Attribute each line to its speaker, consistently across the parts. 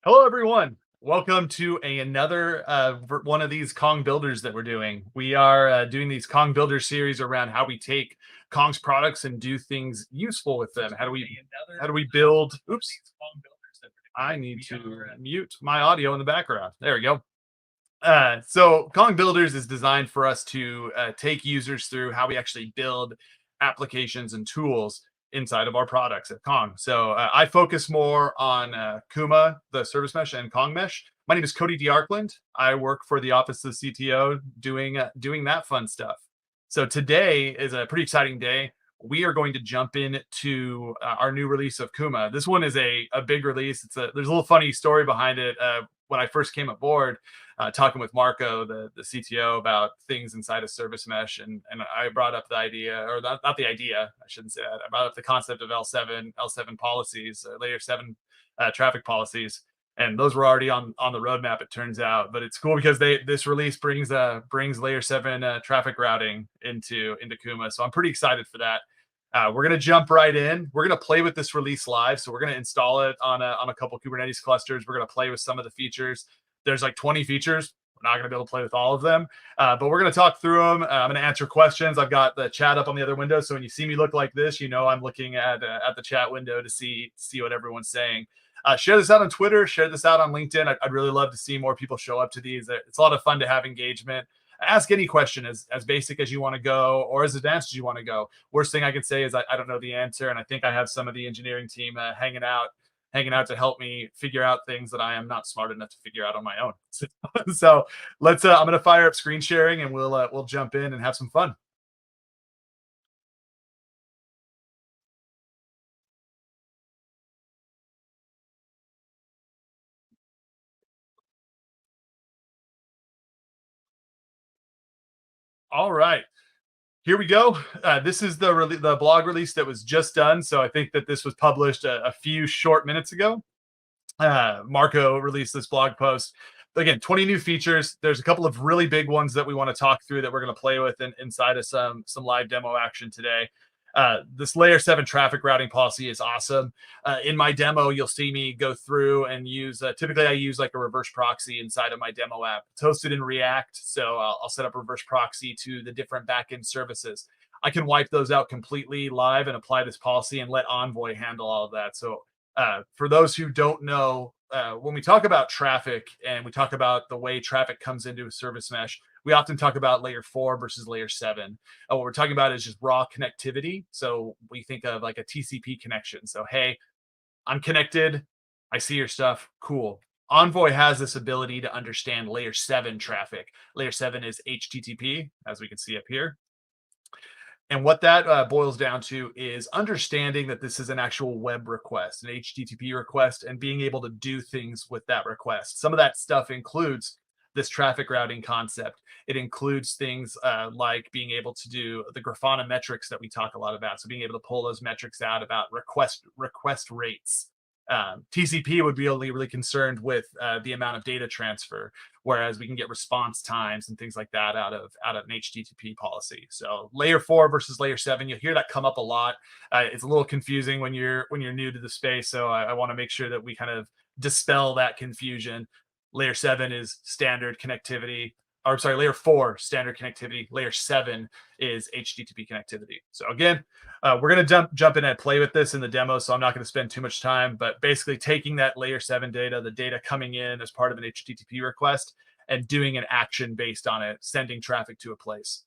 Speaker 1: Hello, everyone. Welcome to another one of these Kong builders that we're doing. We are doing these Kong builder series around how we take Kong's products and do things useful with them. How do we build? Oops, I need to mute my audio in the background. There we go. So Kong Builders is designed for us to take users through how we actually build applications and tools inside of our products at Kong. So I focus more on Kuma, the service mesh, and Kong Mesh. My name is Cody De Arkland. I work for the office of the CTO doing that fun stuff. So today is a pretty exciting day. We are going to jump into our new release of Kuma. This one is a big release. There's a little funny story behind it. When I first came aboard, talking with Marco, the CTO, about things inside of Service Mesh, and I brought up the idea, or not the idea, I shouldn't say that. I brought up the concept of L7 policies, layer 7 traffic policies, and those were already on the roadmap, it turns out. But it's cool because this release brings layer 7 traffic routing into Kuma, so I'm pretty excited for that. We're going to jump right in. We're going to play with this release live. So we're going to install it on a couple Kubernetes clusters. We're going to play with some of the features. There's like 20 features. We're not going to be able to play with all of them, but we're going to talk through them. I'm going to answer questions. I've got the chat up on the other window. So when you see me look like this, you know I'm looking at the chat window to see what everyone's saying. Share this out on Twitter. Share this out on LinkedIn. I'd really love to see more people show up to these. It's a lot of fun to have engagement. Ask any question as basic as you want to go or as advanced as you want to go. Worst thing I can say is I don't know the answer, and I think I have some of the engineering team hanging out to help me figure out things that I am not smart enough to figure out on my own. So let's I'm going to fire up screen sharing, and we'll jump in and have some fun. All right. Here we go. This is the blog release that was just done. So I think that this was published a few short minutes ago. Marco released this blog post. Again, 20 new features. There's a couple of really big ones that we want to talk through that we're going to play with inside of some live demo action today. This layer 7 traffic routing policy is awesome. In my demo, you'll see me go through and use, typically I use like a reverse proxy inside of my demo app. It's hosted in React, so I'll set up a reverse proxy to the different backend services. I can wipe those out completely live and apply this policy and let Envoy handle all of that. So for those who don't know, when we talk about traffic and we talk about the way traffic comes into a service mesh, we often talk about layer 4 versus layer 7. What we're talking about is just raw connectivity. So we think of like a TCP connection. So, hey, I'm connected. I see your stuff. Cool. Envoy has this ability to understand layer 7 traffic. Layer 7 is HTTP, as we can see up here. And what that boils down to is understanding that this is an actual web request, an HTTP request, and being able to do things with that request. Some of that stuff includes this traffic routing concept. It includes things like being able to do the Grafana metrics that we talk a lot about. So being able to pull those metrics out about request rates. TCP would be really concerned with the amount of data transfer, whereas we can get response times and things like that out of an HTTP policy. So layer 4 versus layer 7, you'll hear that come up a lot. It's a little confusing when you're new to the space, so I want to make sure that we kind of dispel that confusion. Layer 7 is standard connectivity. Or sorry, layer 4 standard connectivity. Layer 7 is HTTP connectivity. So again, we're going to jump in and play with this in the demo, so I'm not going to spend too much time, but basically taking that layer 7 data, the data coming in as part of an HTTP request, and doing an action based on it, sending traffic to a place.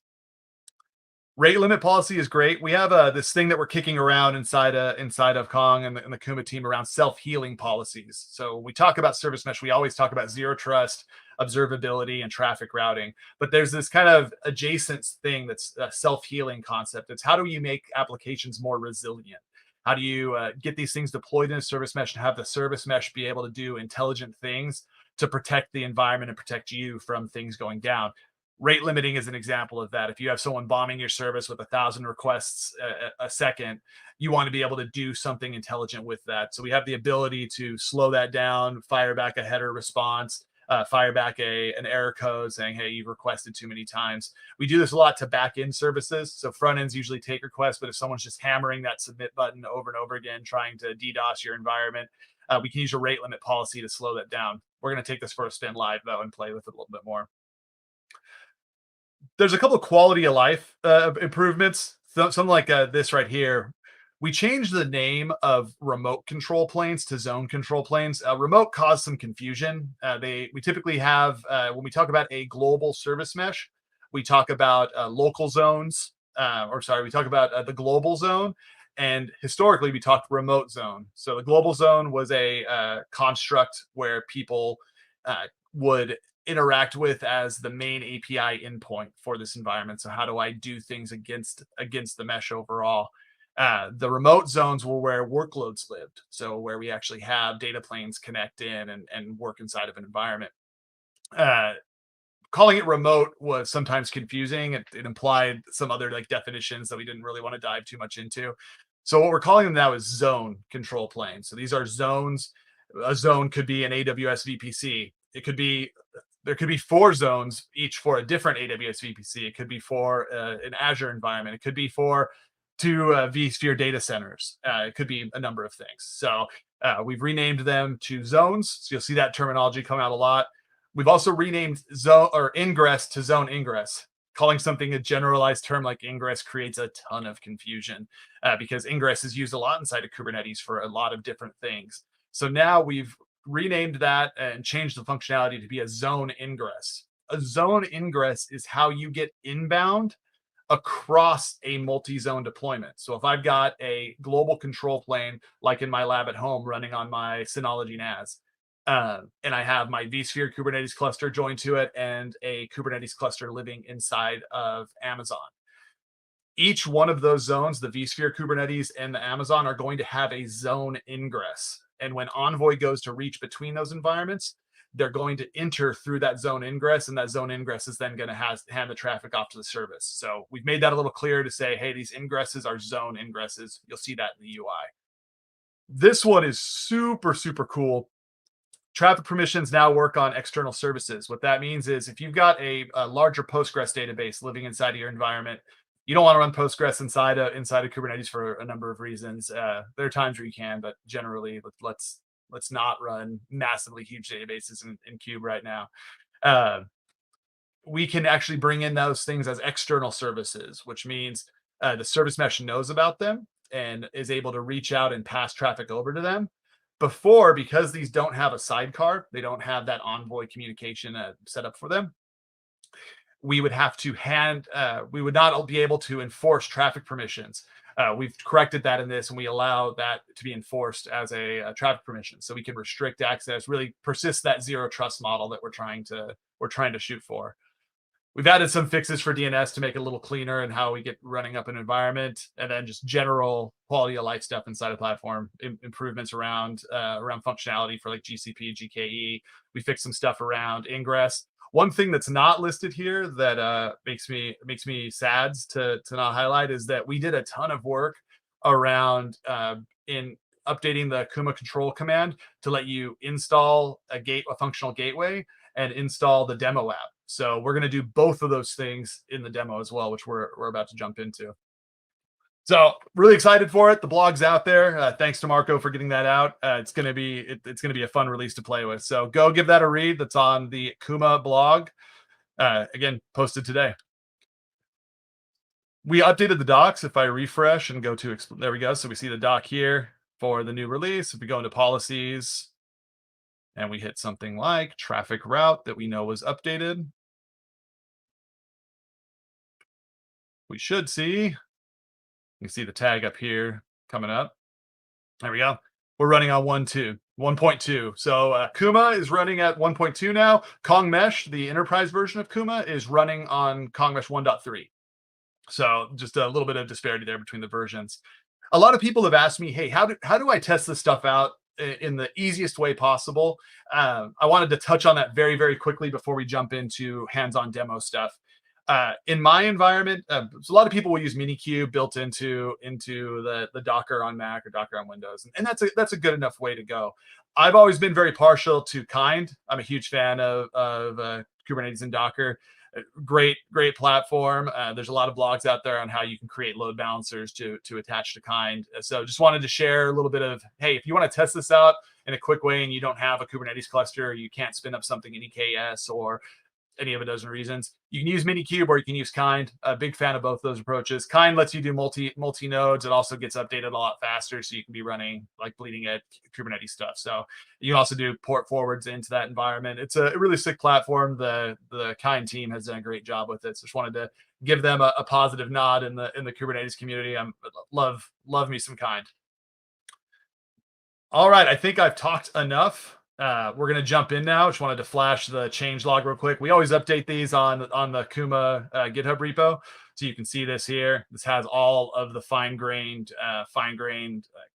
Speaker 1: Rate limit policy is great. We have this thing that we're kicking around inside of Kong and the Kuma team around self-healing policies. So we talk about service mesh. We always talk about zero trust, observability, and traffic routing. But there's this kind of adjacent thing that's a self-healing concept. It's how do you make applications more resilient? How do you get these things deployed in a service mesh and have the service mesh be able to do intelligent things to protect the environment and protect you from things going down? Rate limiting is an example of that. If you have someone bombing your service with 1,000 requests a second, you want to be able to do something intelligent with that. So we have the ability to slow that down, fire back a header response, fire back an error code saying, hey, you've requested too many times. We do this a lot to back-end services. So front ends usually take requests, but if someone's just hammering that submit button over and over again, trying to DDoS your environment, we can use a rate limit policy to slow that down. We're going to take this for a spin live, though, and play with it a little bit more. There's a couple of quality of life improvements. Something like this right here. We changed the name of remote control planes to zone control planes. Remote caused some confusion. We typically have, when we talk about a global service mesh, we talk about local zones, we talk about the global zone. And historically, we talked remote zone. So the global zone was a construct where people would interact with as the main API endpoint for this environment. So how do I do things against the mesh overall? The remote zones were where workloads lived. So where we actually have data planes connect in and work inside of an environment. Calling it remote was sometimes confusing. It implied some other like definitions that we didn't really want to dive too much into. So what we're calling them now is zone control planes. So these are zones. A zone could be an AWS VPC. There could be 4 zones, each for a different AWS VPC. It could be for an Azure environment. It could be for 2 vSphere data centers. It could be a number of things. So we've renamed them to zones. So you'll see that terminology come out a lot. We've also renamed zone or ingress to zone ingress. Calling something a generalized term like ingress creates a ton of confusion because ingress is used a lot inside of Kubernetes for a lot of different things. So now we've renamed that and changed the functionality to be a zone ingress. A zone ingress is how you get inbound across a multi-zone deployment. So if I've got a global control plane, like in my lab at home running on my Synology NAS, and I have my vSphere Kubernetes cluster joined to it and a Kubernetes cluster living inside of Amazon. Each one of those zones, the vSphere Kubernetes and the Amazon, are going to have a zone ingress. And when Envoy goes to reach between those environments, they're going to enter through that zone ingress, and that zone ingress is then going to hand the traffic off to the service. So we've made that a little clearer to say, hey, these ingresses are zone ingresses. You'll see that in the UI. This one is super, super cool. Traffic permissions now work on external services. What that means is if you've got a larger Postgres database living inside of your environment, you don't want to run Postgres inside of Kubernetes for a number of reasons. There are times where you can, but generally, let's not run massively huge databases in Kube right now. We can actually bring in those things as external services, which means the service mesh knows about them and is able to reach out and pass traffic over to them. Before, because these don't have a sidecar, they don't have that Envoy communication set up for them, we would have to we would not be able to enforce traffic permissions. We've corrected that in this, and we allow that to be enforced as a traffic permission. So we can restrict access, really persist that zero trust model that we're trying to shoot for. We've added some fixes for DNS to make it a little cleaner and how we get running up an environment, and then just general quality of life stuff inside the platform, improvements around functionality for like GCP, GKE. We fixed some stuff around ingress. One thing that's not listed here that makes me sad to not highlight is that we did a ton of work around in updating the Kuma control command to let you install a functional gateway and install the demo app. So we're going to do both of those things in the demo as well, which we're about to jump into. So really excited for it. The blog's out there. Thanks to Marco for getting that out. It's going to be a fun release to play with. So go give that a read. That's on the Kuma blog. Again, posted today. We updated the docs. If I refresh and go to, there we go. So we see the doc here for the new release. If we go into policies and we hit something like traffic route that we know was updated, we should see, you can see the tag up here coming up. There we go. We're running on 1.2. So Kuma is running at 1.2 now. Kong Mesh, the enterprise version of Kuma, is running on Kong Mesh 1.3. So just a little bit of disparity there between the versions. A lot of people have asked me, hey, how do I test this stuff out in the easiest way possible? I wanted to touch on that very, very quickly before we jump into hands-on demo stuff. In my environment, so a lot of people will use Minikube built into the Docker on Mac or Docker on Windows, and that's a good enough way to go. I've always been very partial to Kind. I'm a huge fan of Kubernetes and Docker. Great platform. There's a lot of blogs out there on how you can create load balancers to attach to Kind. So just wanted to share a little bit of, hey, if you want to test this out in a quick way and you don't have a Kubernetes cluster, or you can't spin up something in EKS or any of a dozen reasons. You can use Minikube or you can use Kind. A big fan of both those approaches. Kind lets you do multi nodes. It also gets updated a lot faster, so you can be running like bleeding edge Kubernetes stuff. So you can also do port forwards into that environment. It's a really sick platform. The Kind team has done a great job with it. So just wanted to give them a positive nod in the Kubernetes community. I'm love me some Kind. All right, I think I've talked enough. We're going to jump in now. Just wanted to flash the change log real quick. We always update these on the Kuma GitHub repo, so you can see this here. This has all of the fine-grained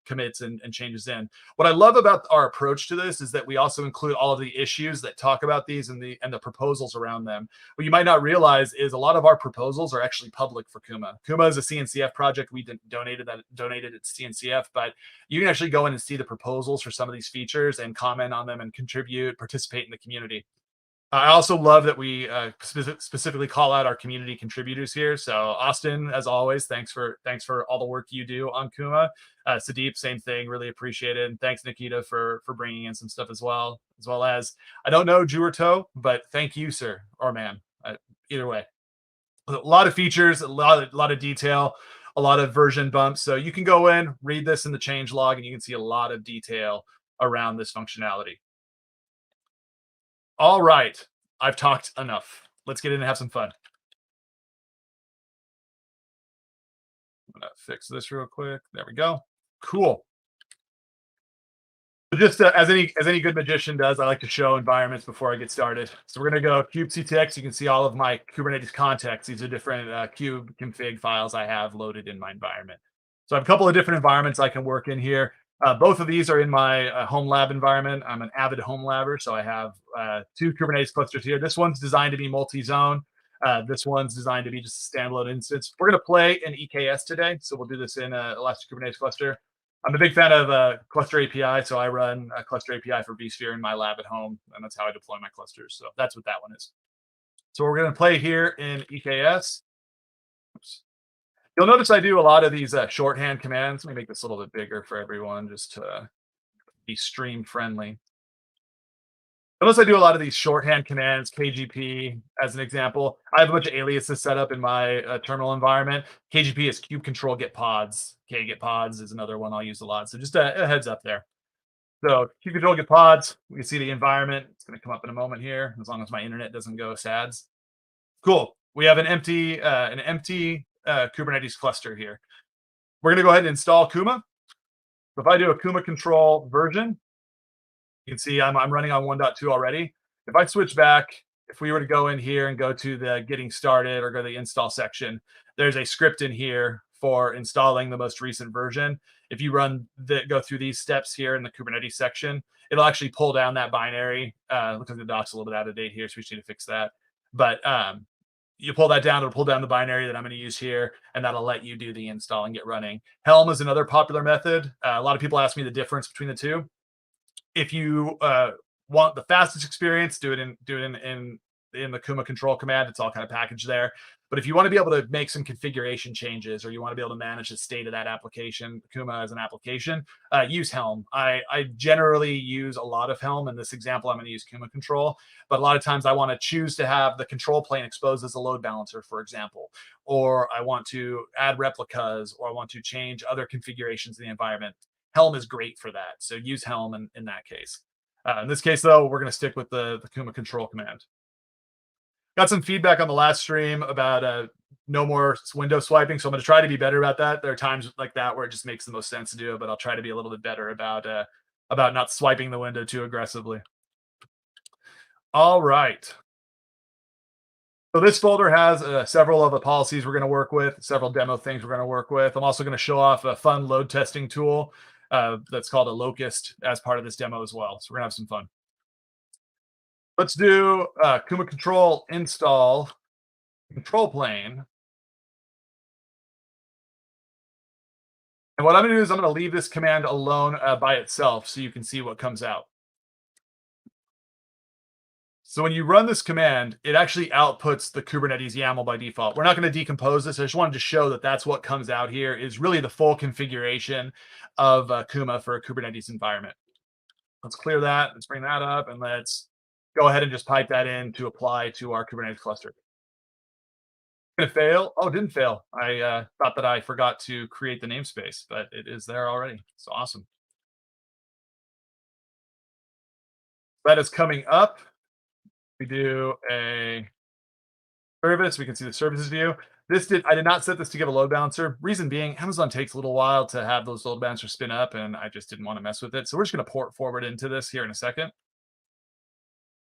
Speaker 1: commits and changes in. What I love about our approach to this is that we also include all of the issues that talk about these and the proposals around them. What you might not realize is a lot of our proposals are actually public for Kuma. Kuma is a CNCF project. We donated it to CNCF, but you can actually go in and see the proposals for some of these features and comment on them and contribute, participate in the community. I also love that we specifically call out our community contributors here. So Austin, as always, thanks for all the work you do on Kuma. Sadeep, same thing, really appreciate it. And thanks Nikita for bringing in some stuff as well as I don't know Juerto, but thank you, sir or ma'am. Either way, a lot of features, a lot of detail, a lot of version bumps. So you can go in, read this in the change log, and you can see a lot of detail around this functionality. All right, I've talked enough. Let's get in and have some fun. I'm gonna fix this real quick. There we go. Cool. Just as any good magician does, I like to show environments before I get started. So we're going to go kubectx. You can see all of my Kubernetes context. These are different kube config files I have loaded in my environment. So I have a couple of different environments I can work in here. Both of these are in my home lab environment. I'm an avid home labber, so I have 2 Kubernetes clusters here. This one's designed to be multi-zone. This one's designed to be just a standalone instance. We're going to play in EKS today, so we'll do this in Elastic Kubernetes cluster. I'm a big fan of Cluster API, so I run a Cluster API for vSphere in my lab at home, and that's how I deploy my clusters. So that's what that one is. So we're going to play here in EKS. Oops. You'll notice I do a lot of these shorthand commands. Let me make this a little bit bigger for everyone, just to be stream friendly. Notice I do a lot of these shorthand commands, KGP as an example. I have a bunch of aliases set up in my terminal environment. KGP is kube control get pods. Get pods is another one I'll use a lot. So just a heads up there. So kube control get pods. We can see the environment. It's going to come up in a moment here, as long as my internet doesn't go SADS. Cool. We have an empty Kubernetes cluster here. We're going to go ahead and install Kuma. So if I do a Kuma control version, you can see I'm running on 1.2 already. If I switch back, if we were to go in here and go to the getting started or go to the install section, there's a script in here for installing the most recent version. If you go through these steps here in the Kubernetes section, it'll actually pull down that binary. Looks like the doc's a little bit out of date here, so we just need to fix that. But you pull that down, it'll pull down the binary that I'm going to use here, and that'll let you do the install and get running. Helm is another popular method. A lot of people ask me the difference between the two. If you want the fastest experience, do it in the Kuma control command. It's all kind of packaged there. But if you want to be able to make some configuration changes, or you want to be able to manage the state of that application, Kuma as an application, use Helm. I generally use a lot of Helm. In this example, I'm going to use Kuma control. But a lot of times I want to choose to have the control plane exposed as a load balancer, for example. Or I want to add replicas, or I want to change other configurations in the environment. Helm is great for that. So use Helm in that case. In this case, though, we're going to stick with the Kuma control command. Got some feedback on the last stream about no more window swiping, so I'm going to try to be better about that. There are times like that where it just makes the most sense to do it, but I'll try to be a little bit better about not swiping the window too aggressively. All right. So this folder has several of the policies we're going to work with, several demo things we're going to work with. I'm also going to show off a fun load testing tool that's called a Locust as part of this demo as well. So we're going to have some fun. Let's do Kuma control install control plane. And what I'm going to do is I'm going to leave this command alone by itself so you can see what comes out. So when you run this command, it actually outputs the Kubernetes YAML by default. We're not going to decompose this. I just wanted to show that that's what comes out here is really the full configuration of Kuma for a Kubernetes environment. Let's clear that. Let's bring that up, and let's go ahead and just pipe that in to apply to our Kubernetes cluster. Gonna fail. Oh, didn't fail. I thought that I forgot to create the namespace, but it is there already. It's awesome. That is coming up. We do a service. We can see the services view. I did not set this to give a load balancer. Reason being, Amazon takes a little while to have those load balancers spin up, and I just didn't want to mess with it. So we're just going to port forward into this here in a second.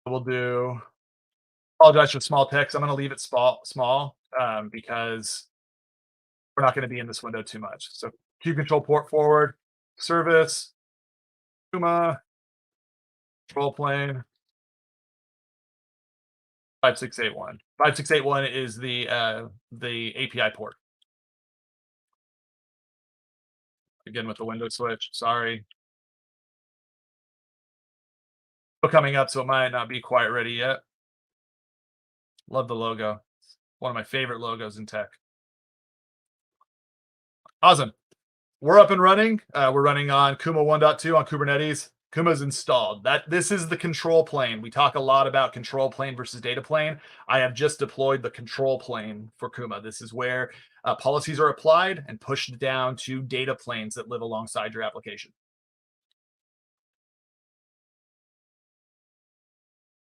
Speaker 1: We'll do. Apologize for small text. I'm going to leave it small because we're not going to be in this window too much. So Q control port forward, service, Kuma, control plane, 5681. 5681 is the API port. Again with the window switch. Sorry. Still coming up, so it might not be quite ready yet. Love the logo. One of my favorite logos in tech. Awesome. We're up and running. We're running on Kuma 1.2 on Kubernetes. Kuma's installed. This is the control plane. We talk a lot about control plane versus data plane. I have just deployed the control plane for Kuma. This is where policies are applied and pushed down to data planes that live alongside your application.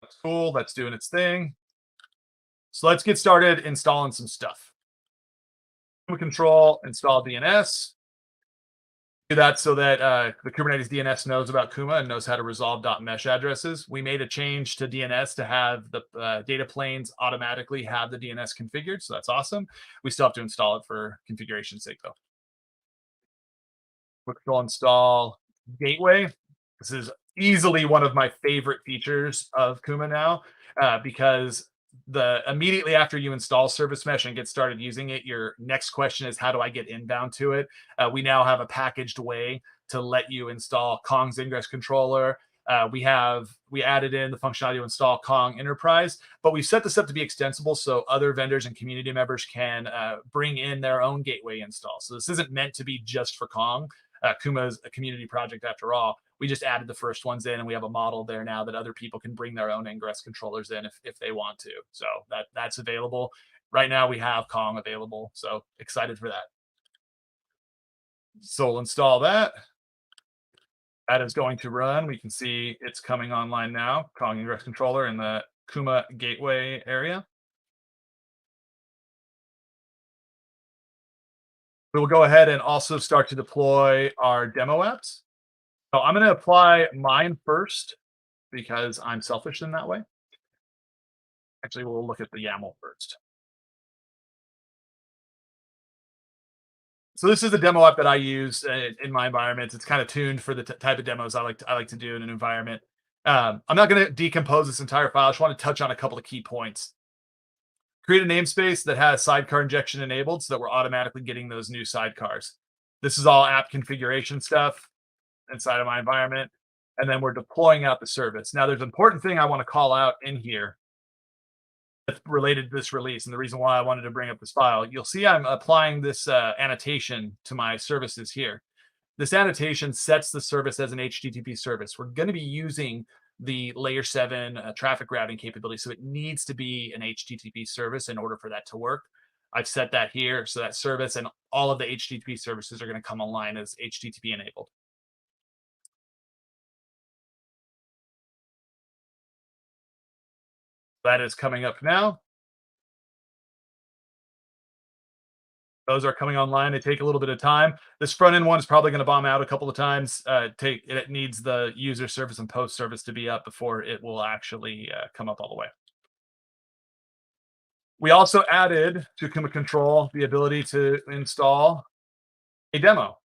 Speaker 1: That's cool. That's doing its thing. So let's get started installing some stuff. Kuma control, install DNS. Do that so that the Kubernetes DNS knows about Kuma and knows how to resolve .mesh addresses. We made a change to DNS to have the data planes automatically have the DNS configured, so that's awesome. We still have to install it for configuration's sake, though. We'll install Gateway. This is easily one of my favorite features of Kuma now because immediately after you install service mesh and get started using it, your next question is, how do I get inbound to it? We now have a packaged way to let you install Kong's ingress controller. We added in the functionality to install Kong Enterprise, but we set this up to be extensible so other vendors and community members can bring in their own gateway install. So this isn't meant to be just for Kong. Kuma is a community project after all. We just added the first ones in, and we have a model there now that other people can bring their own ingress controllers in if they want to. So that's available. Right now we have Kong available, so excited for that. So we'll install that. That is going to run. We can see it's coming online now. Kong ingress controller in the Kuma gateway area. We will go ahead and also start to deploy our demo apps. So I'm going to apply mine first because I'm selfish in that way. Actually, we'll look at the YAML first. So this is a demo app that I use in my environment. It's kind of tuned for the type of demos I like to do in an environment. I'm not going to decompose this entire file. I just want to touch on a couple of key points. Create a namespace that has sidecar injection enabled so that we're automatically getting those new sidecars. This is all app configuration stuff inside of my environment. And then we're deploying out the service. Now, there's an important thing I want to call out in here that's related to this release. And the reason why I wanted to bring up this file, you'll see I'm applying this annotation to my services here. This annotation sets the service as an HTTP service. We're going to be using the layer 7 traffic routing capability. So it needs to be an HTTP service in order for that to work. I've set that here. So that service and all of the HTTP services are going to come online as HTTP enabled. That is coming up now. Those are coming online. They take a little bit of time. This front end one is probably going to bomb out a couple of times. It needs the user service and post service to be up before it will actually come up all the way. We also added to Kuma Control the ability to install a demo.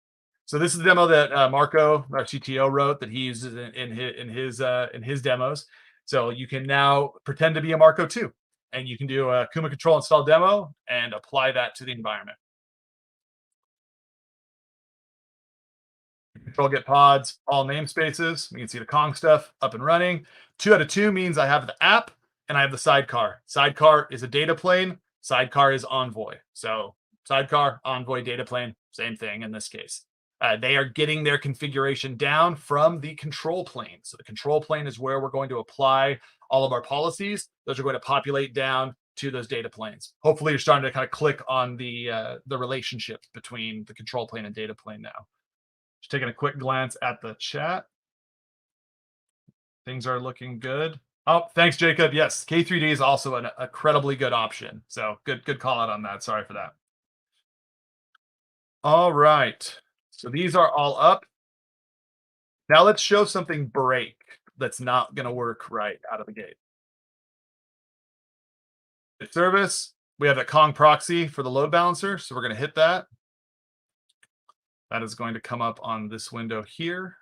Speaker 1: So this is the demo that Marco, our CTO, wrote that he uses in his demos. So you can now pretend to be a Marco too, and you can do a Kuma Control install demo and apply that to the environment. Control get pods, all namespaces. We can see the Kong stuff up and running. 2 out of 2 means I have the app and I have the sidecar. Sidecar is a data plane. Sidecar is Envoy. So sidecar, Envoy, data plane, same thing in this case. They are getting their configuration down from the control plane. So the control plane is where we're going to apply all of our policies. Those are going to populate down to those data planes. Hopefully, you're starting to kind of click on the relationship between the control plane and data plane now. Just taking a quick glance at the chat. Things are looking good. Oh, thanks, Jacob. Yes, K3D is also an incredibly good option. So good call out on that. Sorry for that. All right. So these are all up. Now let's show something break that's not going to work right out of the gate. The service, we have a Kong proxy for the load balancer. So we're going to hit that. That is going to come up on this window here.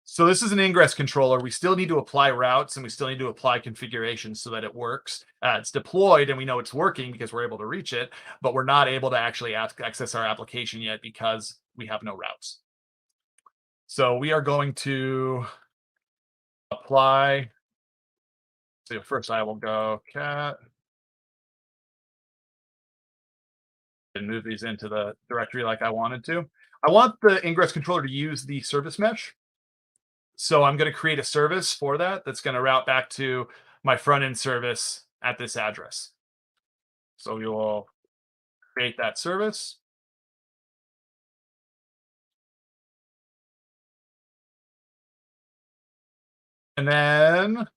Speaker 1: So this is an ingress controller. We still need to apply routes and we still need to apply configurations so that it works. It's deployed and we know it's working because we're able to reach it, but we're not able to actually access our application yet because we have no routes. So we are going to apply. So first I will go cat and move these into the directory like I wanted to. I want the ingress controller to use the service mesh. So I'm going to create a service for that that's going to route back to my front end service at this address. So we will create that service. And then,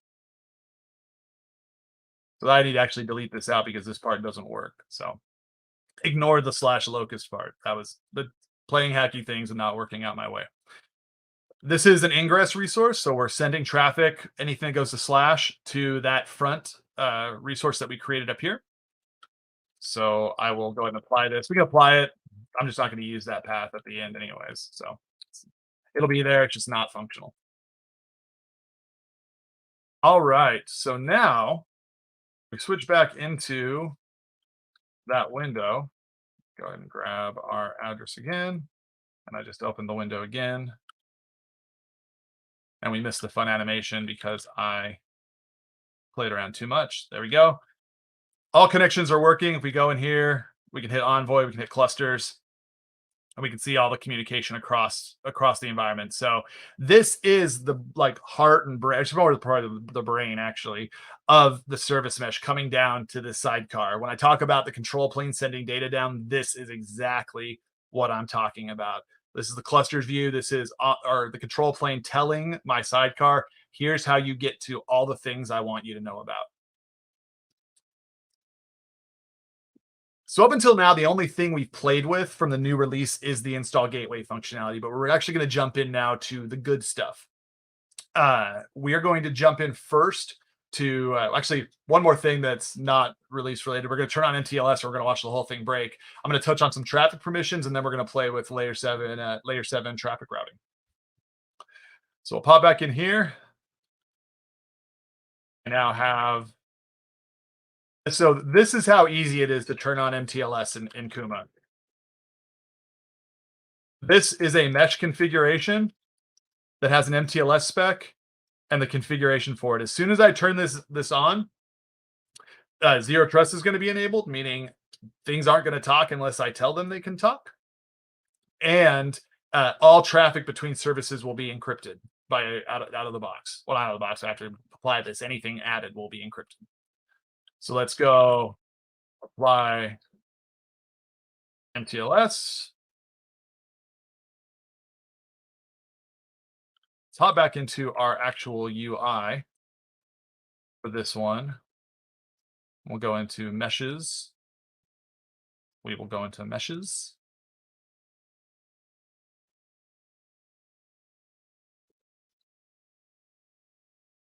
Speaker 1: so I need to actually delete this out because this part doesn't work. So ignore the /locust part. That was the playing hacky things and not working out my way. This is an ingress resource. So we're sending traffic, anything that goes to / to that front resource that we created up here. So I will go ahead and apply this. We can apply it. I'm just not going to use that path at the end anyways. So it'll be there. It's just not functional. All right. So now we switch back into that window. Go ahead and grab our address again. And I just opened the window again. And we missed the fun animation because I played around too much. There we go. All connections are working. If we go in here, we can hit Envoy, we can hit clusters, and we can see all the communication across the environment. So this is the heart and brain, it's more the part of the brain actually of the service mesh coming down to the sidecar. When I talk about the control plane sending data down, this is exactly what I'm talking about. This is the clusters view. This is or the control plane telling my sidecar, here's how you get to all the things I want you to know about. So up until now, the only thing we've played with from the new release is the install gateway functionality, but we're actually going to jump in now to the good stuff. We are going to jump in first to actually one more thing that's not release related. We're going to turn on MTLS. We're going to watch the whole thing break. I'm going to touch on some traffic permissions, and then we're going to play with layer 7 traffic routing. So we'll pop back in here. I now have. So this is how easy it is to turn on MTLS in Kuma. This is a mesh configuration that has an MTLS spec and the configuration for it. As soon as I turn this on, zero trust is going to be enabled, meaning things aren't going to talk unless I tell them they can talk. And all traffic between services will be encrypted out of the box. Well, out of the box, after apply this, anything added will be encrypted. So let's go apply MTLS. Let's hop back into our actual UI for this one. We'll go into meshes. We will go into meshes.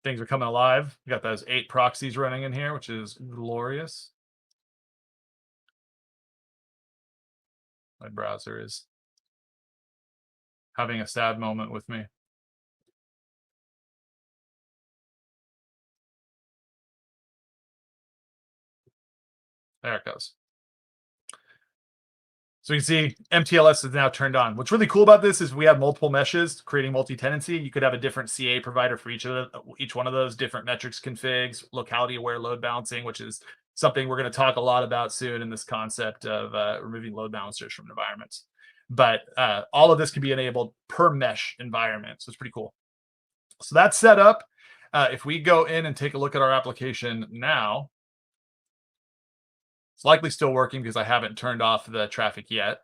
Speaker 1: Things are coming alive. We got those 8 proxies running in here, which is glorious. My browser is having a sad moment with me. There it goes. So you can see MTLS is now turned on. What's really cool about this is we have multiple meshes creating multi-tenancy. You could have a different CA provider for each one of those, different metrics configs, locality aware load balancing, which is something we're going to talk a lot about soon in this concept of removing load balancers from environments. But all of this can be enabled per mesh environment. So it's pretty cool. So that's set up. If we go in and take a look at our application now, it's likely still working because I haven't turned off the traffic yet.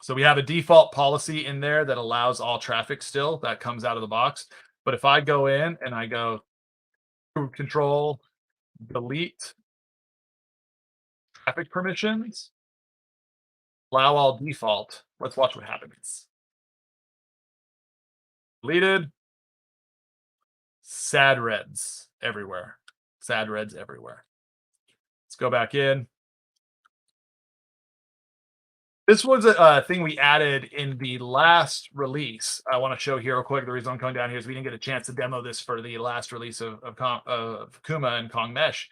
Speaker 1: So we have a default policy in there that allows all traffic still. That comes out of the box. But if I go in and I go control, delete traffic permissions, allow all default, let's watch what happens. Deleted. Sad reds everywhere. Sad reds everywhere. Let's go back in. This was a thing we added in the last release. I want to show here real quick. The reason I'm coming down here is we didn't get a chance to demo this for the last release of Kuma and Kong Mesh.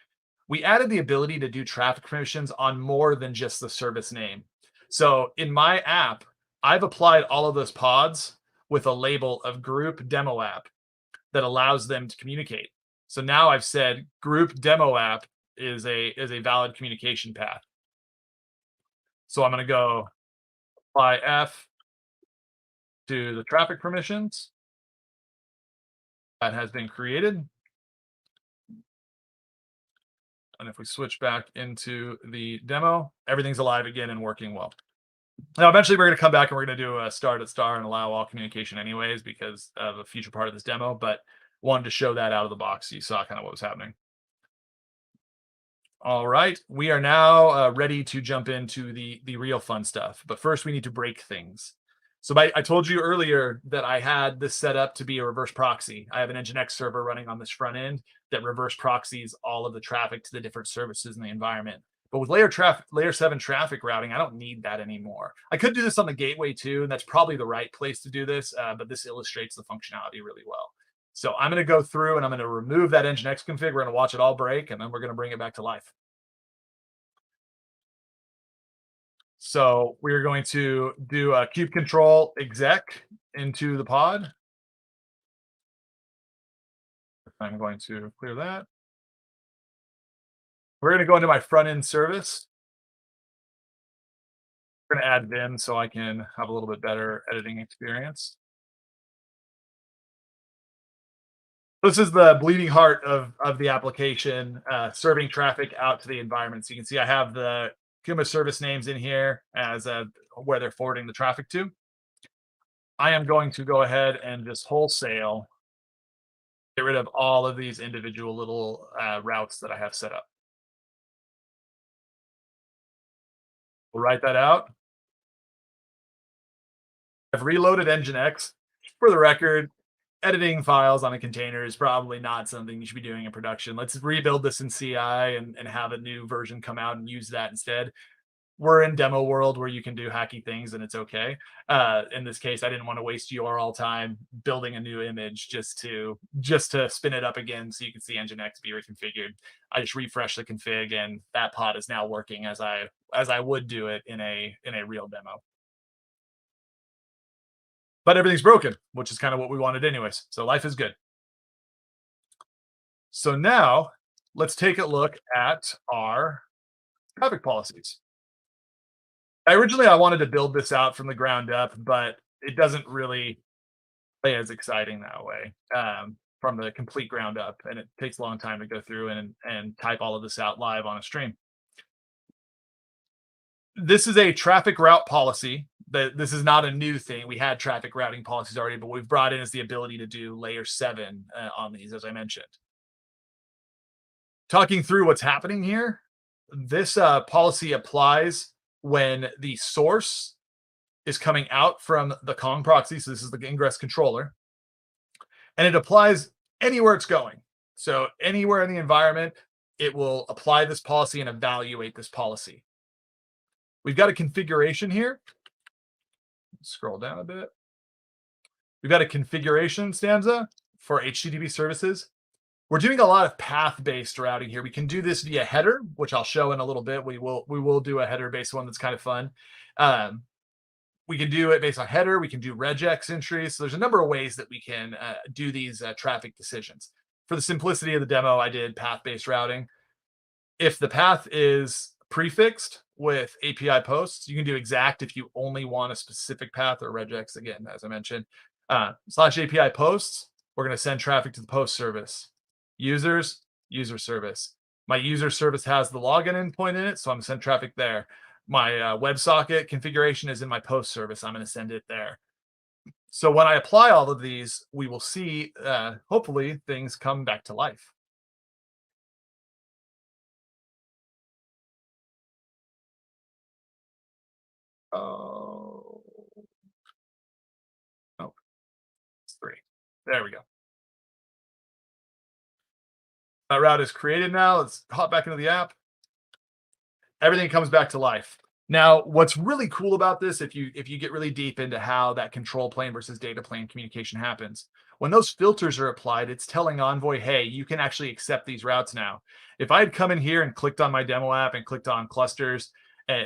Speaker 1: We added the ability to do traffic permissions on more than just the service name. So in my app, I've applied all of those pods with a label of group demo app that allows them to communicate. So now I've said group demo app is a valid communication path. So I'm going to go apply F to the traffic permissions. That has been created. And if we switch back into the demo, everything's alive again and working well. Now, eventually we're going to come back and we're going to do a start at star and allow all communication anyways because of a future part of this demo, but wanted to show that out of the box so you saw kind of what was happening. All right, we are now ready to jump into the real fun stuff. But first, we need to break things. So I told you earlier that I had this set up to be a reverse proxy. I have an Nginx server running on this front end that reverse proxies all of the traffic to the different services in the environment. But with layer 7 traffic routing, I don't need that anymore. I could do this on the gateway too, and that's probably the right place to do this, but this illustrates the functionality really well. So I'm going to go through and I'm going to remove that Nginx config. We're going to watch it all break, and then we're going to bring it back to life. So we're going to do a kube control exec into the pod. I'm going to clear that. We're going to go into my front end service. We're going to add Vim so I can have a little bit better editing experience. This is the bleeding heart of the application, serving traffic out to the environment. So you can see I have the Kuma service names in here as where they're forwarding the traffic to. I am going to go ahead and just wholesale get rid of all of these individual little routes that I have set up. We'll write that out. I've reloaded Nginx. For the record, editing files on a container is probably not something you should be doing in production. Let's rebuild this in CI and have a new version come out and use that instead. We're in demo world where you can do hacky things and it's okay. In this case, I didn't want to waste URL time building a new image just to spin it up again so you can see Nginx be reconfigured. I just refreshed the config and that pod is now working as I would do it in a real demo. But everything's broken, which is kind of what we wanted anyways. So life is good. So now let's take a look at our traffic policies. Originally, I wanted to build this out from the ground up, but it doesn't really play as exciting that way from the complete ground up. And it takes a long time to go through and type all of this out live on a stream. This is a traffic route policy. This is not a new thing. We had traffic routing policies already, but we've brought in is the ability to do layer 7 on these, as I mentioned. Talking through what's happening here, this policy applies when the source is coming out from the Kong proxy. So this is the ingress controller. And it applies anywhere it's going. So anywhere in the environment, it will apply this policy and evaluate this policy. We've got a configuration here. Scroll down a bit. We've got a configuration stanza for HTTP services. We're doing a lot of path-based routing here. We can do this via header, which I'll show in a little bit. We will do a header-based one that's kind of fun. Um, we can do it based on header. We can do regex entries. So there's a number of ways that we can do these traffic decisions. For the simplicity of the demo, I did path-based routing. If the path is prefixed with API posts, you can do exact if you only want a specific path, or regex again, as I mentioned. Slash API posts, we're going to send traffic to the post service. Users, user service. My user service has the login endpoint in it, so I'm going to send traffic there. My WebSocket configuration is in my post service. I'm going to send it there. So when I apply all of these, we will see, hopefully, things come back to life. Oh, no, it's 3. There we go. That route is created now. Let's hop back into the app. Everything comes back to life. Now, what's really cool about this, if you get really deep into how that control plane versus data plane communication happens, when those filters are applied, it's telling Envoy, hey, you can actually accept these routes now. If I had come in here and clicked on my demo app and clicked on clusters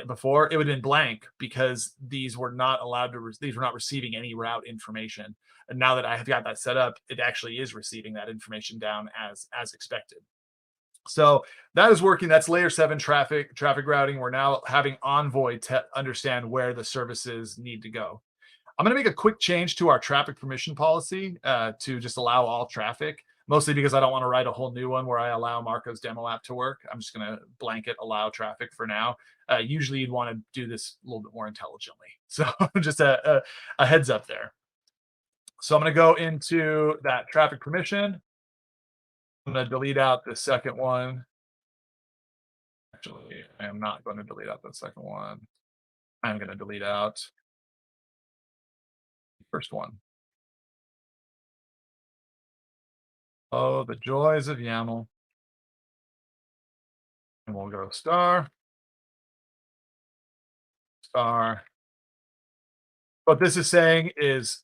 Speaker 1: before, it would have been blank because these were not allowed to, these were not receiving any route information. And now that I have got that set up, it actually is receiving that information down as expected. So that is working. That's layer 7 traffic routing. We're now having Envoy to understand where the services need to go. I'm going to make a quick change to our traffic permission policy to just allow all traffic, mostly because I don't want to write a whole new one where I allow Marco's demo app to work. I'm just going to blanket allow traffic for now. Usually you'd want to do this a little bit more intelligently. So just a heads up there. So I'm going to go into that traffic permission. I'm going to delete out the second one. Actually, I am not going to delete out the second one. I'm going to delete out the first one. Oh, the joys of YAML. And we'll go star, star. What this is saying is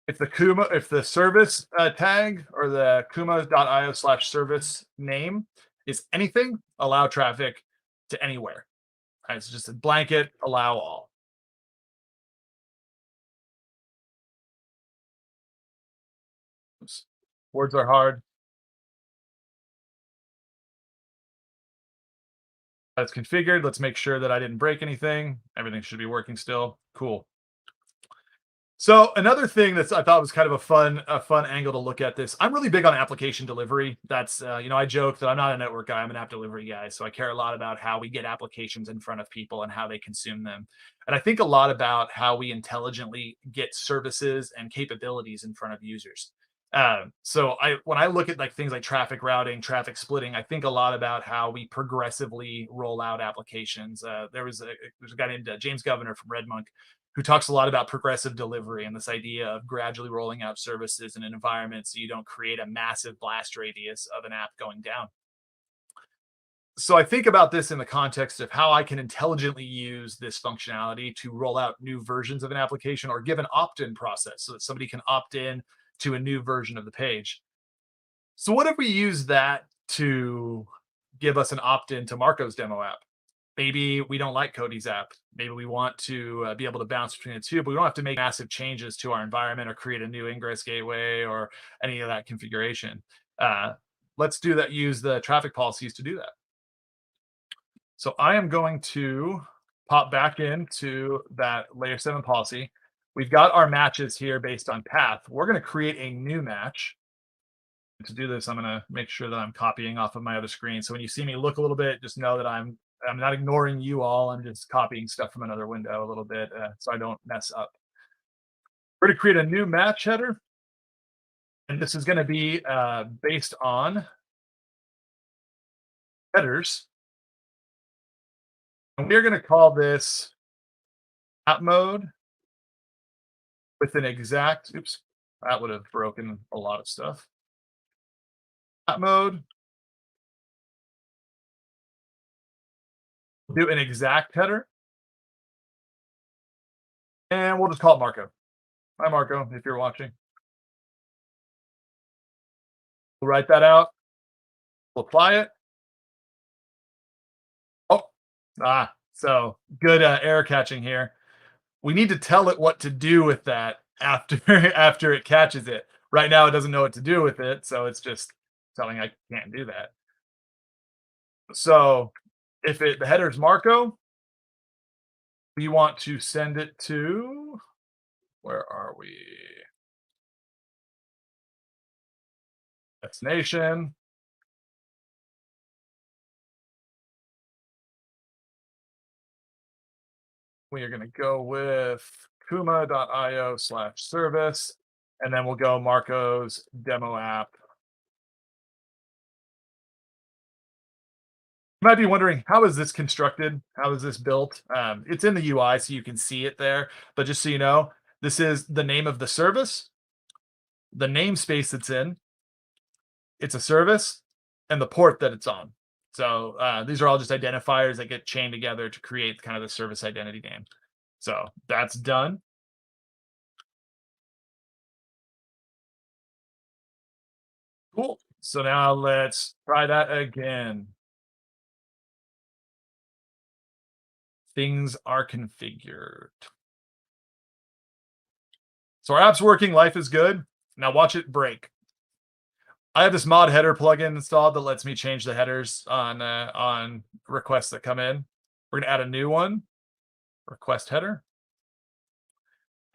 Speaker 1: if the service tag or the kuma.io/service name is anything, allow traffic to anywhere. All right, so just a blanket, allow all. Oops. Words are hard. That's configured. Let's make sure that I didn't break anything. Everything should be working still. Cool. So another thing that's I thought was kind of a fun angle to look at this. I'm really big on application delivery. That's I joke that I'm not a network guy. I'm an app delivery guy. So I care a lot about how we get applications in front of people and how they consume them. And I think a lot about how we intelligently get services and capabilities in front of users. When I look at like things like traffic routing, traffic splitting, I think a lot about how we progressively roll out applications. There's a guy named James Governor from RedMonk who talks a lot about progressive delivery and this idea of gradually rolling out services in an environment so you don't create a massive blast radius of an app going down. So I think about this in the context of how I can intelligently use this functionality to roll out new versions of an application or give an opt-in process so that somebody can opt in to a new version of the page. So what if we use that to give us an opt-in to Marco's demo app? Maybe we don't like Cody's app. Maybe we want to be able to bounce between the two, but we don't have to make massive changes to our environment or create a new ingress gateway or any of that configuration. Let's do that. Use the traffic policies to do that. So I am going to pop back into that layer 7 policy. We've got our matches here based on path. We're going to create a new match. To do this, I'm going to make sure that I'm copying off of my other screen. So when you see me look a little bit, just know that I'm not ignoring you all. I'm just copying stuff from another window a little bit so I don't mess up. We're going to create a new match header. And this is going to be based on headers. And we're going to call this app mode with an exact, oops, that would have broken a lot of stuff. App mode. Do an exact header. And we'll just call it Marco. Hi, Marco, if you're watching. We'll write that out. We'll apply it. Oh, so good error catching here. We need to tell it what to do with that after after it catches it. Right now, it doesn't know what to do with it, so it's just telling I can't do that. So if the header's Marco, we want to send it to, where are we? Destination. We are going to go with kuma.io/service, and then we'll go Marco's demo app. You might be wondering, how is this constructed? How is this built? It's in the UI, so you can see it there. But just so you know, this is the name of the service, the namespace it's in, it's a service, and the port that it's on. So these are all just identifiers that get chained together to create kind of the service identity name. So that's done. Cool. So now let's try that again. Things are configured. So our app's working, life is good. Now watch it break. I have this mod header plugin installed that lets me change the headers on requests that come in. We're going to add a new one, request header.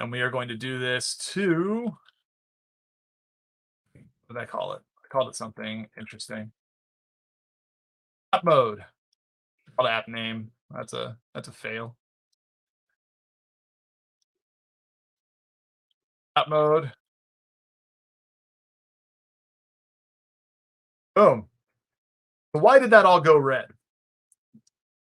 Speaker 1: And we are going to do this to, what did I call it? I called it something interesting. App mode. Called app name. That's a fail. App mode. Boom. But why did that all go red?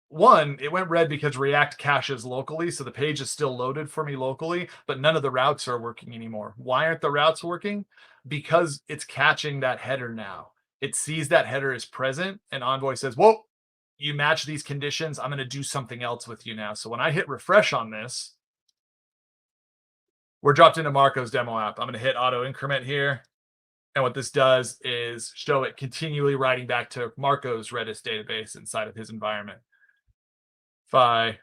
Speaker 1: One, it went red because React caches locally, so the page is still loaded for me locally, but none of the routes are working anymore. Why aren't the routes working? Because it's catching that header now. It sees that header is present, and Envoy says, whoa, you match these conditions. I'm going to do something else with you now. So when I hit refresh on this, we're dropped into Marco's demo app. I'm going to hit auto increment here. And what this does is show it continually writing back to Marco's Redis database inside of his environment. If I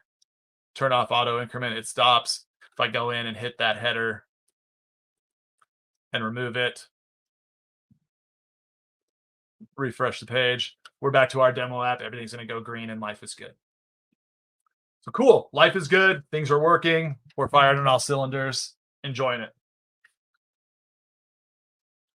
Speaker 1: turn off auto increment, it stops. If I go in and hit that header and remove it, refresh the page, we're back to our demo app. Everything's going to go green and life is good. So cool. Life is good. Things are working. We're firing on all cylinders. Enjoying it.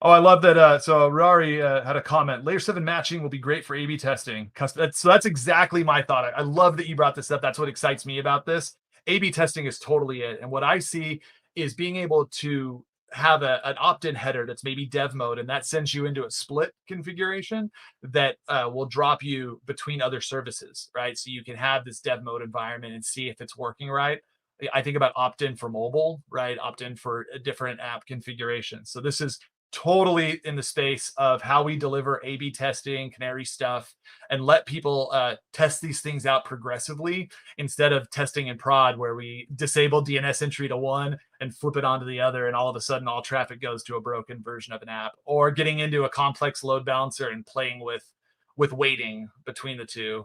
Speaker 1: Oh, I love that. So Rari had a comment. Layer 7 matching will be great for A/B testing. So that's exactly my thought. I love that you brought this up. That's what excites me about this. A/B testing is totally it. And what I see is being able to have an opt-in header that's maybe dev mode, and that sends you into a split configuration that will drop you between other services, right? So you can have this dev mode environment and see if it's working right. I think about opt-in for mobile, right? Opt-in for a different app configuration. So this is totally in the space of how we deliver A/B testing, canary stuff, and let people test these things out progressively instead of testing in prod where we disable DNS entry to one and flip it onto the other, and all of a sudden all traffic goes to a broken version of an app, or getting into a complex load balancer and playing with weighting between the two.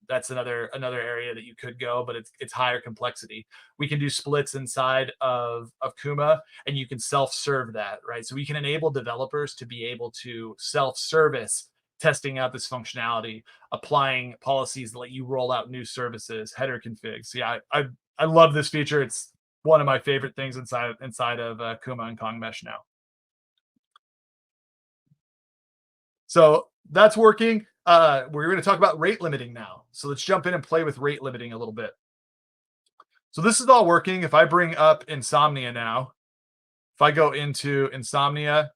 Speaker 1: That's another area that you could go, but it's higher complexity. We can do splits inside of Kuma, and you can self-serve that, right? So we can enable developers to be able to self-service testing out this functionality, applying policies that let you roll out new services, header configs. So yeah, I love this feature. It's one of my favorite things inside of Kuma and Kong Mesh now. So that's working. We're going to talk about rate limiting now. So let's jump in and play with rate limiting a little bit. So this is all working. If I bring up Insomnia now, if I go into Insomnia,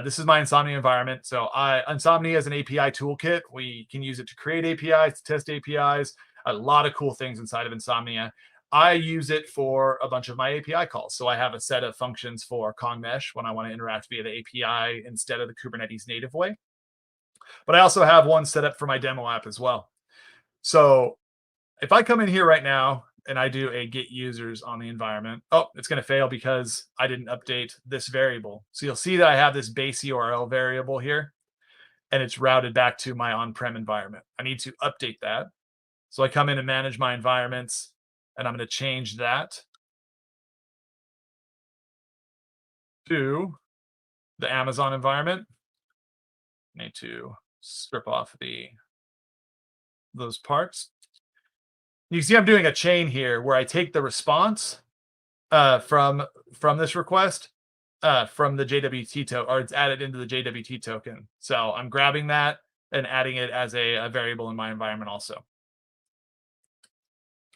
Speaker 1: this is my Insomnia environment. So Insomnia is an API toolkit. We can use it to create APIs, to test APIs, a lot of cool things inside of Insomnia. I use it for a bunch of my API calls. So I have a set of functions for Kong Mesh when I want to interact via the API instead of the Kubernetes native way. But I also have one set up for my demo app as well. So if I come in here right now and I do a get users on the environment. Oh, it's going to fail because I didn't update this variable. So you'll see that I have this base URL variable here, and it's routed back to my on-prem environment. I need to update that. So I come in and manage my environments, and I'm going to change that to the Amazon environment. I need to strip off those parts. You see I'm doing a chain here where I take the response from this request from the JWT token, or it's added into the JWT token. So I'm grabbing that and adding it as a variable in my environment also.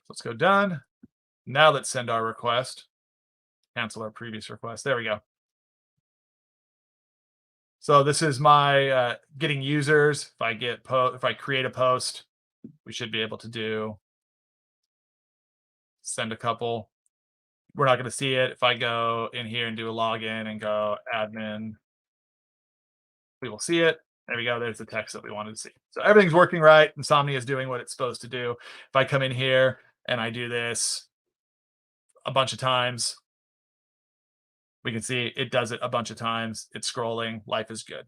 Speaker 1: Let's go done. Now let's send our request. Cancel our previous request. There we go. So this is my getting users. If I create a post, we should be able to send a couple. We're not going to see it. If I go in here and do a login and go admin, we will see it. There we go. There's the text that we wanted to see. So everything's working right. Insomnia is doing what it's supposed to do. If I come in here and I do this a bunch of times, we can see it does it a bunch of times. It's scrolling. Life is good.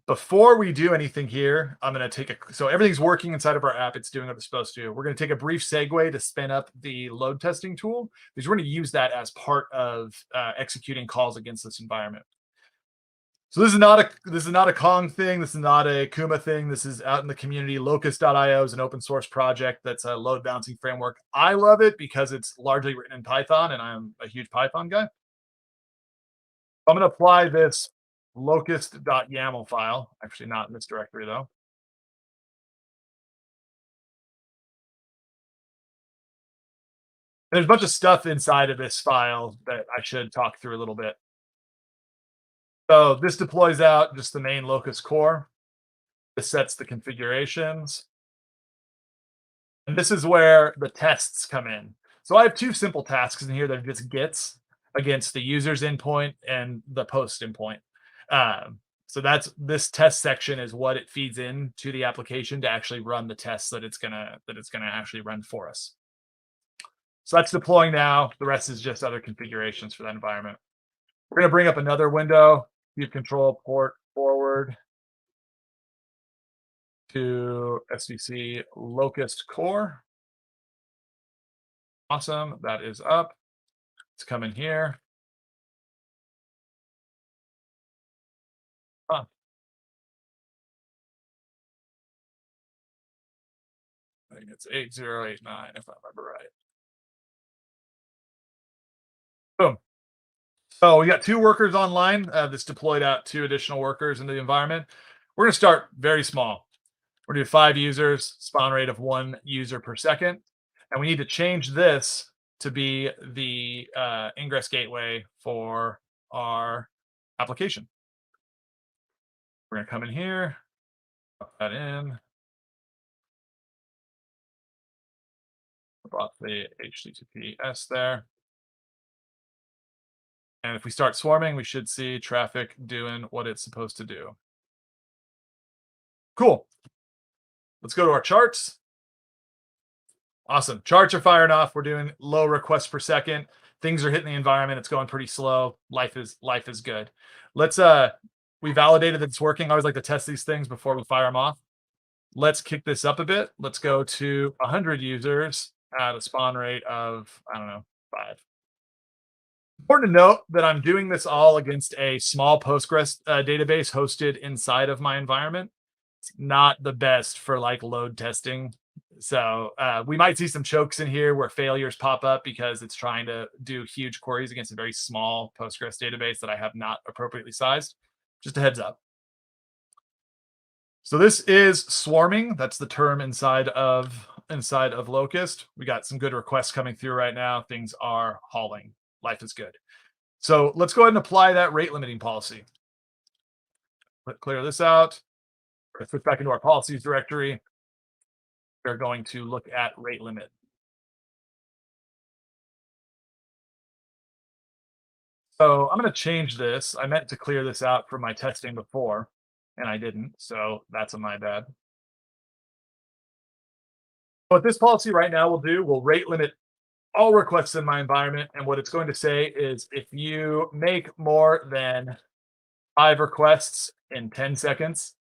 Speaker 1: Before we do anything here, I'm going to so everything's working inside of our app. It's doing what it's supposed to do. We're going to take a brief segue to spin up the load testing tool, because we're going to use that as part of executing calls against this environment. So this is not a Kong thing. This is not a Kuma thing. This is out in the community. Locust.io is an open source project that's a load balancing framework. I love it because it's largely written in Python, and I'm a huge Python guy. I'm going to apply this locust.yaml file. Actually, not in this directory though. There's a bunch of stuff inside of this file that I should talk through a little bit. So this deploys out just the main locust core. This sets the configurations. And this is where the tests come in. So I have two simple tasks in here that are just gets against the user's endpoint and the post endpoint. So this test section is what it feeds in to the application to actually run the tests that it's gonna actually run for us. So that's deploying now. The rest is just other configurations for that environment. We're gonna bring up another window, view control port forward to SVC locust core. Awesome, that is up. Let's come in here. Huh. I think it's 8089 if I remember right. Boom. So we got 2 workers online. That's deployed out 2 additional workers into the environment. We're going to start very small. We're going to do 5 users, spawn rate of 1 user per second. And we need to change this to be the ingress gateway for our application. We're going to come in here, put that in, put the HTTPS there. And if we start swarming, we should see traffic doing what it's supposed to do. Cool. Let's go to our charts. Awesome. Charts are firing off. We're doing low requests per second. Things are hitting the environment. It's going pretty slow. Life is good. Let's we validated that it's working. I always like to test these things before we fire them off. Let's kick this up a bit. Let's go to 100 users at a spawn rate of, I don't know, 5. Important to note that I'm doing this all against a small Postgres database hosted inside of my environment. It's not the best for like load testing. So we might see some chokes in here where failures pop up because it's trying to do huge queries against a very small Postgres database that I have not appropriately sized. Just a heads up. So this is swarming. That's the term inside of Locust. We got some good requests coming through right now. Things are hauling. Life is good. So let's go ahead and apply that rate limiting policy. Let's clear this out. Let's switch back into our policies directory. We're going to look at rate limit. So I'm going to change this. I meant to clear this out for my testing before, and I didn't. So that's on my bad. What this policy right now will do, will rate limit all requests in my environment. And what it's going to say is if you make more than 5 requests in 10 seconds,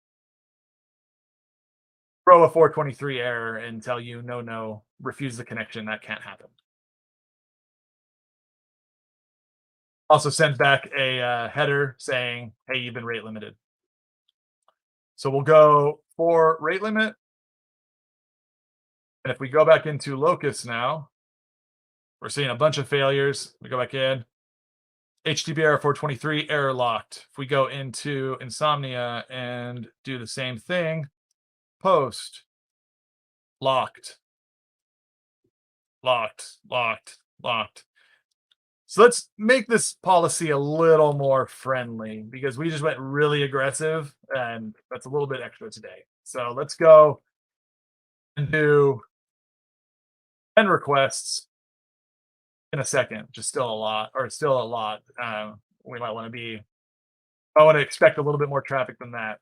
Speaker 1: throw a 423 error and tell you, no, no, refuse the connection. That can't happen. Also sends back a header saying, hey, you've been rate limited. So we'll go for rate limit. And if we go back into Locust now, we're seeing a bunch of failures. We go back in. HTTP error 423, error locked. If we go into Insomnia and do the same thing, post, locked, locked, locked, locked. So let's make this policy a little more friendly because we just went really aggressive and that's a little bit extra today. So let's go and do 10 requests in a second, which is still a lot, or still a lot. We might want to be, I want to expect a little bit more traffic than that.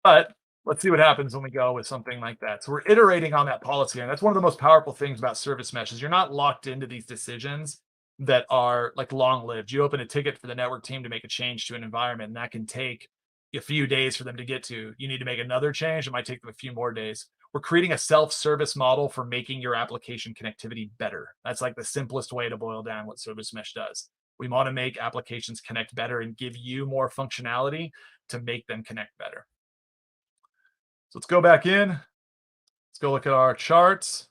Speaker 1: But let's see what happens when we go with something like that. So we're iterating on that policy. And that's one of the most powerful things about service mesh is you're not locked into these decisions that are like long lived. You open a ticket for the network team to make a change to an environment, and that can take a few days for them to get to. You need to make another change. It might take them a few more days. We're creating a self-service model for making your application connectivity better. That's like the simplest way to boil down what service mesh does. We want to make applications connect better and give you more functionality to make them connect better. So let's go back in. Let's go look at our charts.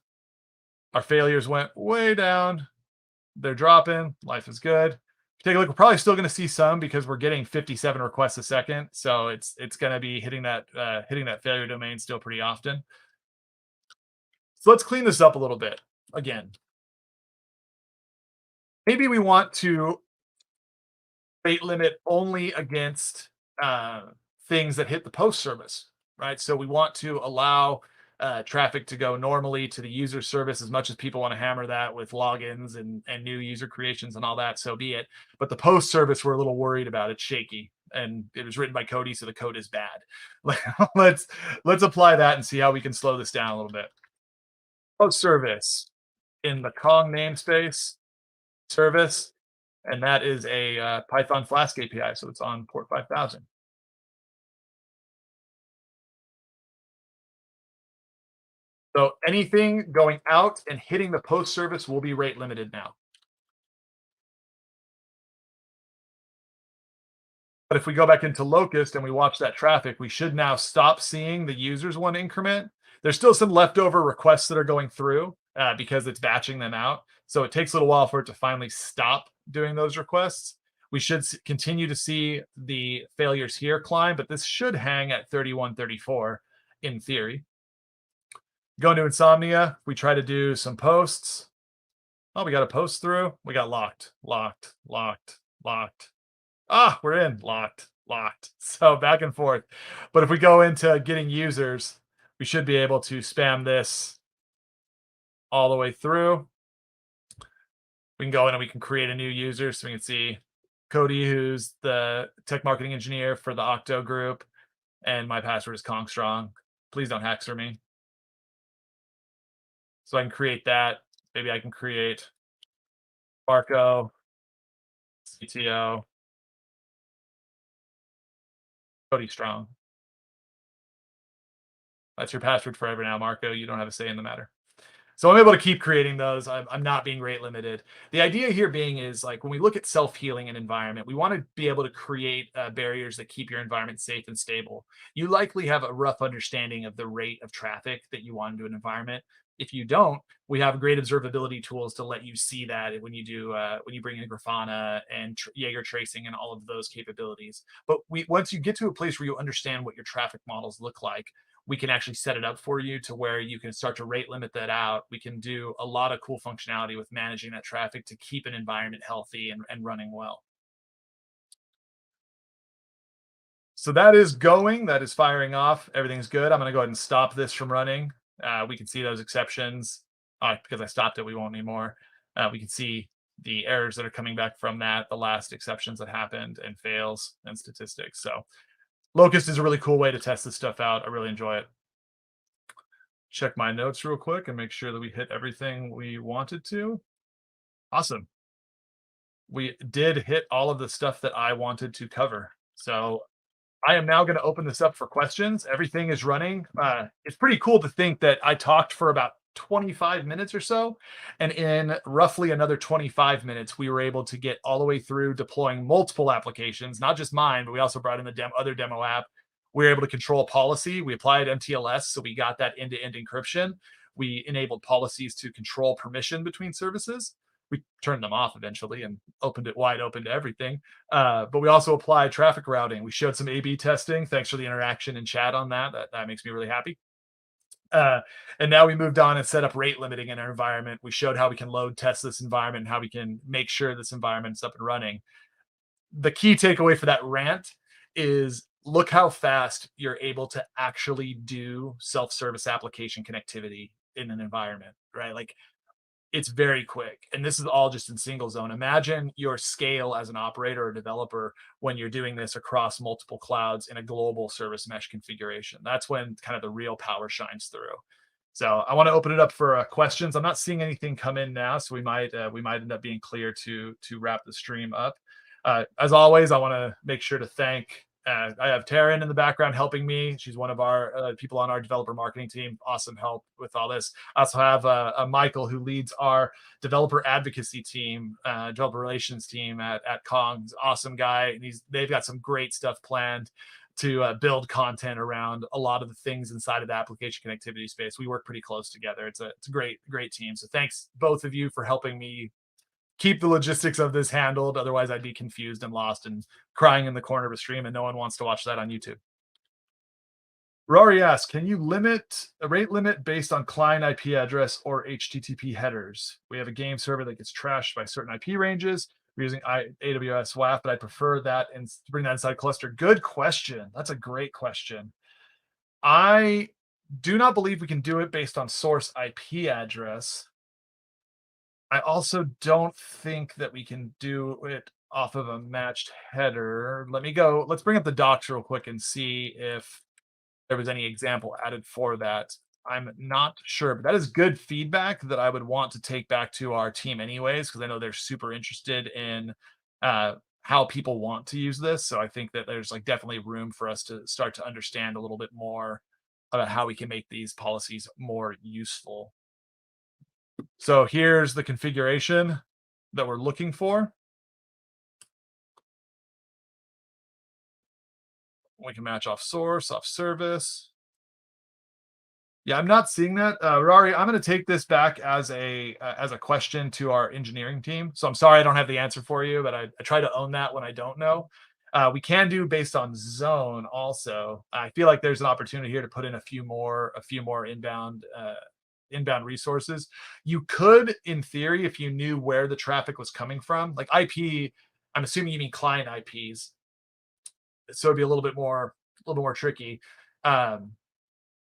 Speaker 1: Our failures went way down. They're dropping. Life is good. Take a look. We're probably still going to see some because we're getting 57 requests a second. So it's going to be hitting that failure domain still pretty often. So let's clean this up a little bit. Again, maybe we want to rate limit only against things that hit the post service, right? So we want to allow traffic to go normally to the user service as much as people want to hammer that with logins and new user creations and all that, so be it. But the post service, we're a little worried about. It's shaky and it was written by Cody, so the code is bad. let's apply that and see how we can slow this down a little bit. Post service in the Kong namespace service, and that is a Python Flask API, so it's on port 5000. So anything going out and hitting the post service will be rate limited now. But if we go back into Locust and we watch that traffic, we should now stop seeing the users one increment. There's still some leftover requests that are going through because it's batching them out. So it takes a little while for it to finally stop doing those requests. We should continue to see the failures here climb, but this should hang at 3134 in theory. Go into Insomnia. We try to do some posts. Oh, we got a post through. We got locked, locked, locked, locked. Ah, we're in, locked, locked. So back and forth. But if we go into getting users, we should be able to spam this all the way through. We can go in and we can create a new user. So we can see Cody, who's the tech marketing engineer for the Octo group. And my password is Kong Strong. Please don't hack for me. So I can create that. Maybe I can create Marco, CTO, Cody Strong. That's your password forever now, Marco. You don't have a say in the matter. So I'm able to keep creating those. I'm not being rate limited. The idea here being is like when we look at self-healing and environment, we want to be able to create barriers that keep your environment safe and stable. You likely have a rough understanding of the rate of traffic that you want into an environment. If you don't, we have great observability tools to let you see that when you do when you bring in Grafana and Jaeger tracing and all of those capabilities. But once you get to a place where you understand what your traffic models look like, we can actually set it up for you to where you can start to rate limit that out. We can do a lot of cool functionality with managing that traffic to keep an environment healthy and running well. So that is going, that is firing off. Everything's good. I'm going to go ahead and stop this from running. We can see those exceptions. Because I stopped it, we won't anymore. We can see the errors that are coming back from that, the last exceptions that happened and fails and statistics. So Locust is a really cool way to test this stuff out. I really enjoy it. check my notes real quick and make sure that we hit everything we wanted to. Awesome. We did hit all of the stuff that I wanted to cover. So I am now going to open this up for questions. Everything is running. It's pretty cool to think that I talked for about 25 minutes or so. And in roughly another 25 minutes, we were able to get all the way through deploying multiple applications, not just mine, but we also brought in the other demo app. We were able to control policy. We applied MTLS, so we got that end to end encryption. We enabled policies to control permission between services. We turned them off eventually and opened it wide open to everything. But we also applied traffic routing. We showed some A/B testing. Thanks for the interaction in chat on that. That makes me really happy. Uh, and now we moved on and set up rate limiting in our environment. We showed how we can load test this environment and how we can make sure this environment's up and running. The key takeaway for that rant is look how fast you're able to actually do self-service application connectivity in an environment, right? Like it's very quick. And this is all just in single zone. Imagine your scale as an operator or developer when you're doing this across multiple clouds in a global service mesh configuration. That's when kind of the real power shines through. So I want to open it up for questions. I'm not seeing anything come in now, so we might end up being clear to wrap the stream up. As always, I want to make sure to thank. I have Taryn in the background helping me. She's one of our people on our developer marketing team. Awesome help with all this. I also have Michael who leads our developer advocacy team, developer relations team at Kong. He's an awesome guy. And they've got some great stuff planned to build content around a lot of the things inside of the application connectivity space. We work pretty close together. It's a great team. So thanks both of you for helping me keep the logistics of this handled. Otherwise, I'd be confused and lost and crying in the corner of a stream, and no one wants to watch that on YouTube. Rory asks, can you limit a rate limit based on client IP address or HTTP headers? We have a game server that gets trashed by certain IP ranges. We're using AWS WAF, but I prefer that and to bring that inside cluster. Good question. That's a great question. I do not believe we can do it based on source IP address. I also don't think that we can do it off of a matched header. Let's bring up the docs real quick and see if there was any example added for that. I'm not sure, but that is good feedback that I would want to take back to our team anyways, because I know they're super interested in how people want to use this. So I think that there's like definitely room for us to start to understand a little bit more about how we can make these policies more useful. So here's the configuration that we're looking for. We can match off source, off service. Yeah, I'm not seeing that. Rari, I'm going to take this back as a question to our engineering team. So I'm sorry I don't have the answer for you, but I try to own that when I don't know. We can do based on zone also. I feel like there's an opportunity here to put in a few more inbound resources. You could, in theory, if you knew where the traffic was coming from, like IP, I'm assuming you mean client IPs. So it'd be a little bit more tricky.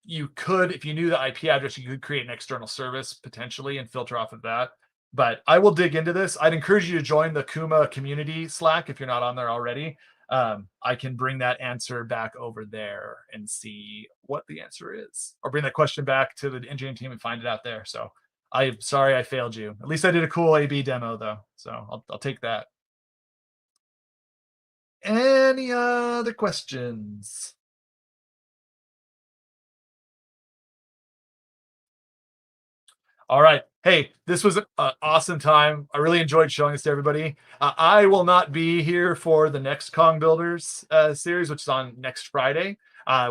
Speaker 1: You could, if you knew the IP address, you could create an external service potentially and filter off of that. But I will dig into this. I'd encourage you to join the Kuma community Slack if you're not on there already. I can bring that answer back over there and see what the answer is, or bring that question back to the engineering team and find it out there. So I'm sorry I failed you. At least I did a cool A/B demo though, so I'll take that. Any other questions? All right. Hey, this was an awesome time. I really enjoyed showing this to everybody. I will not be here for the next Kong Builders series, which is on next Friday.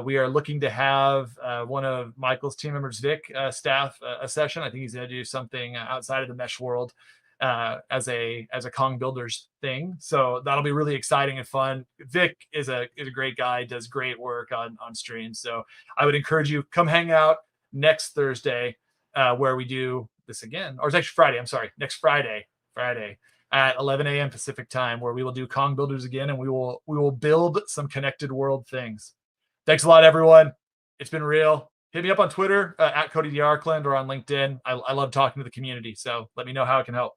Speaker 1: We are looking to have one of Michael's team members, Vic, staff a session. I think he's going to do something outside of the mesh world as a Kong Builders thing. So that'll be really exciting and fun. Vic is a great guy, does great work on stream. So I would encourage you, come hang out next Thursday. Where we do this again, or it's actually Friday. I'm sorry, next Friday at 11 a.m. Pacific time, where we will do Kong Builders again, and we will build some connected world things. Thanks a lot, everyone. It's been real. Hit me up on Twitter at Cody De Arkland or on LinkedIn. I love talking to the community, so let me know how I can help.